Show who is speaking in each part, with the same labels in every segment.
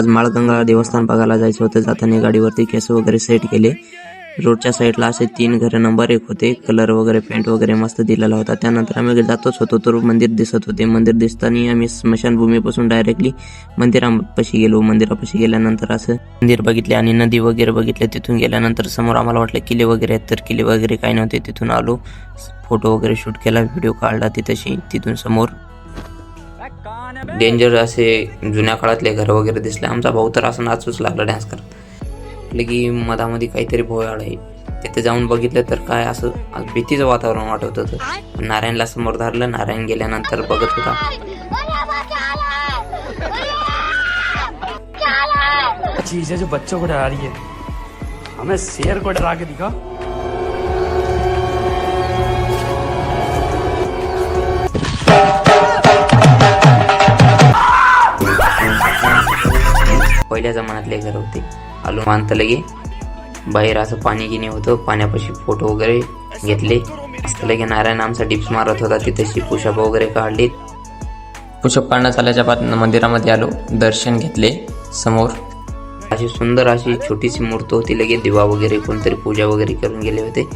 Speaker 1: आज माळगंगा देवस्थान बघायला जायचं होतं. जाताना गाडीवरती केस वगैरे सेट केले. रोडच्या साईडला असे 3 घरं नंबर 1 होते. कलर वगैरे पेंट वगैरे मस्त दिलेला होता. त्यानंतर आम्ही जातोच होतो तर मंदिर दिसत होते. मंदिर दिसताना आम्ही स्मशानभूमीपासून डायरेक्टली मंदिरापाशी गेलो. मंदिरापाशी गेल्यानंतर असं मंदिर बघितले आणि नदी वगैरे बघितले. तिथून गेल्यानंतर समोर आम्हाला वाटलं किल्ले वगैरे आहेत, तर किल्ले वगैरे काही नव्हते. तिथून आलो, फोटो वगैरे शूट केला, व्हिडिओ काढला तिथेशी. तिथून समोर डेंजर असे जुन्या काळातले घर वगैरे दिसले. आमचा भाऊ तर असं नाचूच लागला डान्स करत. लगी मधामध्ये काहीतरी भोयाळ आहे. तिथे जाऊन बघितलं तर काय असं भीतीचं वातावरण वाटत होतं. नारायणला समोर धरलं. नारायण गेल्यानंतर बघत होता.
Speaker 2: चीज है जो बच्चों को डरा रही है, हमें शेर को डरा के दिखा.
Speaker 1: पहिल्या जमान्यातले घर होते. आलो मानत लगे बाहेर असं पाणी गिनी होतं. पाण्यापाशी फोटो वगैरे घेतले. मस्त लगे नारायण आमचा डिप्स मारत होता. तिथेशी पुशअप वगैरे काढले. पुशअप काढण्यात आल्याच्या बाद मंदिरामध्ये आलो. दर्शन घेतले. समोर अशी सुंदर अशी छोटीशी मूर्ती होती. लगे दिवा वगैरे कोणतरी पूजा वगैरे करून गेले होते.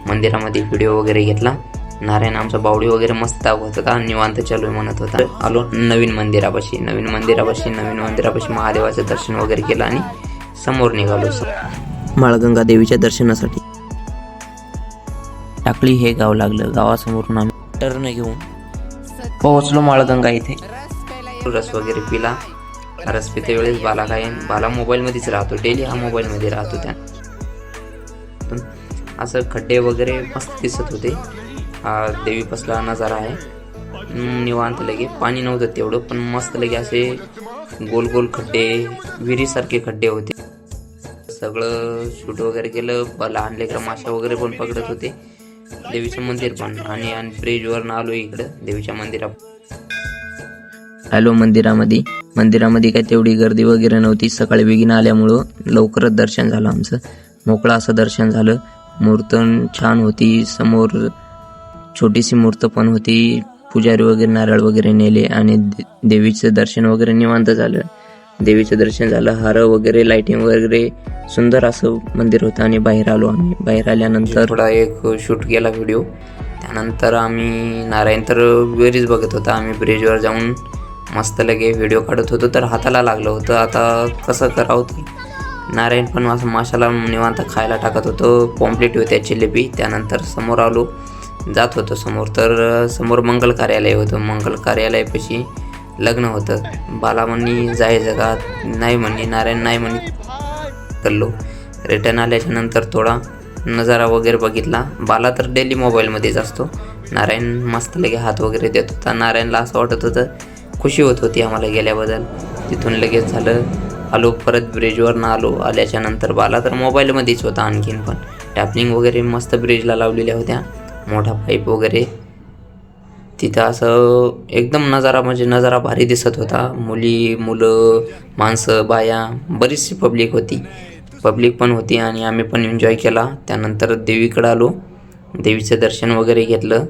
Speaker 1: मंदिरामध्ये व्हिडिओ वगैरे घेतला. नारायण आमचा बावडी वगैरे मस्त दाखवत होता. निवांत चालू म्हणत होता. आलो नवीन मंदिरापाशी महादेवाचं दर्शन वगैरे केलं आणि समोर निघालो माळगंगा देवीच्या दर्शनासाठी. टाकळी हे गाव लागलं. गावासमोरून आम्ही टर्न घेऊन पोहोचलो माळगंगा इथे. रस वगैरे पिला. रस पिते वेळेस बाला मोबाईलमध्येच राहतो. डेली हा मोबाईलमध्ये राहतो. त्या असं खड्डे वगैरे मस्त दिसत होते. हा देवी पसला नजारा आहे. निवांत लगे पाणी नव्हतं तेवढं, पण मस्त लगे असे गोल गोल खड्डे, विहिरीसारखे खड्डे होते. सगळं शूट वगैरे केलं. लहान लेकरं माशा वगैरे पण पकडत होते. देवीचं मंदिर पण आणि ब्रिजवरनं आलो इकडं देवीच्या आलो मंदिरामध्ये काय तेवढी गर्दी वगैरे नव्हती. सकाळी वेगीन आल्यामुळं लवकरच दर्शन झालं आमचं. मोकळं असं दर्शन झालं. मूर्त छान होती. समोर छोटीशी मूर्त पण होती. पुजारी वगैरे नारळ वगैरे नेले आणि देवीचं दर्शन वगैरे निवांत झालं. हार वगैरे लाइटिंग वगैरे सुंदर असं मंदिर होतं. आणि बाहेर आलो आम्ही. बाहेर आल्यानंतर थोडा एक शूट केला व्हिडिओ. त्यानंतर आम्ही नारायण तर वेरीच बघत होता. आम्ही ब्रिजवर जाऊन मस्त लगे व्हिडिओ काढत होतो. तर हाताला लागलं होतं. आता कसं करावं तर नारायण पण असं माशाला निवांत खायला टाकत होतं. पॉम्प्लेट होत्या जिलेबी. त्यानंतर समोर आलो. जात होतो समोर तर समोर मंगल कार्यालय होतं. मंगल कार्यालयापाशी लग्न होतं. बाला म्हणणी जायचं का नाही म्हणणी. नारायण नाही म्हणणी करलो. रिटर्न आल्याच्या नंतर थोडा नजारा वगैरे बघितला. बाला तर डेली मोबाईलमध्येच असतो. नारायण मस्त लगे हात वगैरे देत होता. नारायणला असं वाटत होतं, खुशी होत होती आम्हाला गेल्याबद्दल. तिथून लगेच झालं आलो परत ब्रिजवरनं आलो. आल्याच्या नंतर बाला तर मोबाईलमध्येच होता. आणखीन पण टॅपलिंग वगैरे मस्त ब्रिजला लावलेल्या होत्या. मोठा पाईप वगैरे तिथं असं एकदम नजारा भारी दिसत होता. मुलं, माणसं, बाया, बरीचशी पब्लिक पण होती आणि आम्ही पण एन्जॉय केला. त्यानंतर देवीकडे आलो. देवीचं दर्शन वगैरे घेतलं.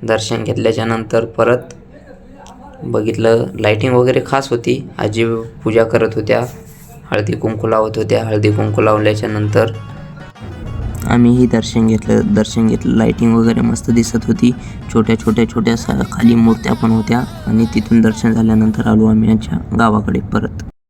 Speaker 1: दर्शन घेतल्याच्या नंतर परत बघितलं लाइटिंग वगैरे खास होती. आजी पूजा करत होत्या. हळदी कुंकू लावत होत्या. हळदी कुंकू लावल्याच्या नंतर आम्हीही दर्शन घेतलं. लाइटिंग वगैरे मस्त दिसत होती. छोट्या खाली मूर्त्या पण होत्या. आणि तिथून दर्शन झाल्यानंतर आलो आम्ही आमच्या गावाकडे परत.